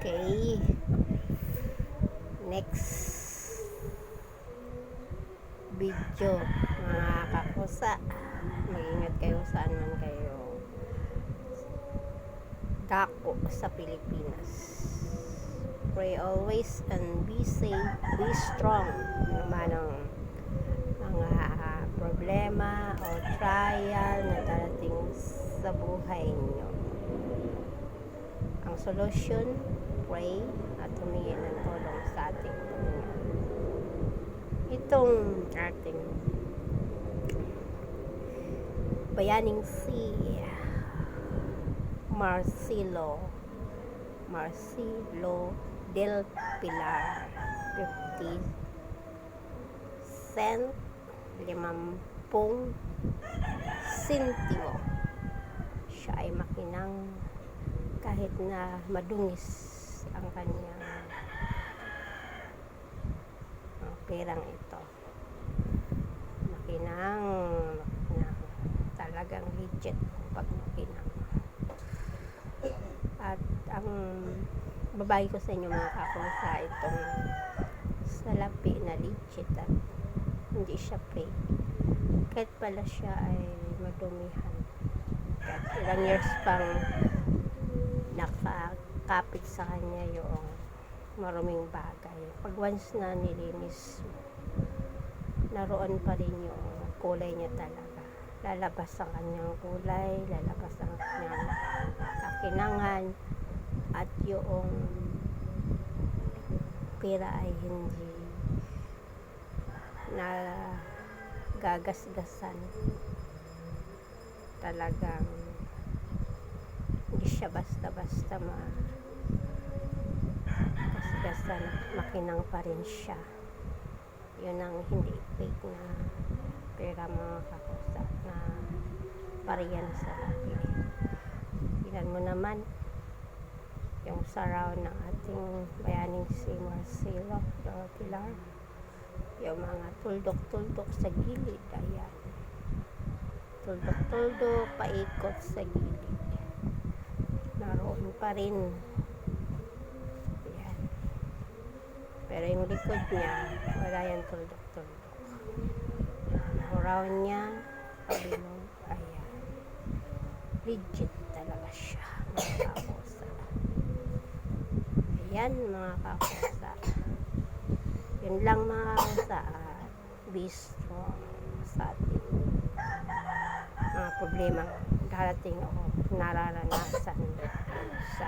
Okay. Next video, mga kakusa. Mag-ingat kayo saan man kayo dako sa Pilipinas. Pray always and be safe, be strong. Naman ang mga problema o trial na darating sa buhay nyo. Ang solusyon, pray at humingi ng tulong sa ating Panginoon. Itong ating bayaning si Marcelo del Pilar, 50 cent, 50 sentimo. Siya ay makinang kahit na madungis ang kanyang perang ito. Makinang talagang legit pag makinang. At ang babae ko sa inyo mga kakusa, itong salapi na legit at hindi siya fake. Kahit pala siya ay madumihan. At ilang years pang nakakapit sa kanya yung maruming bagay. Pag once na nilinis, naroon pa rin yung kulay niya talaga. Lalabas ang kanyang kulay, lalabas ang kanyang kakinangan, at yung pera ay hindi na gagasgasan. Talagang hindi siya basta-basta gasgasan, makinang pa rin siya. Yun ang hindi fake na pera mga kakusa na pariyan sa lapi. Tingnan mo naman yung surround ng ating bayaning si Marcelo del Pilar. Yung mga tuldok-tuldok sa gilid, ayan. Tuldok-tuldok, paikot sa gilid. Naroon pa rin. Ayan. Pero yung likod niya, wala yung tuldok-tuldok. Around niya, pabilog, ayan. Legit talaga siya, mga kakusa. Ayan, mga kakusa. Yun lang mga kakusa. Be strong sa ating mga problema darating o nararanasan sa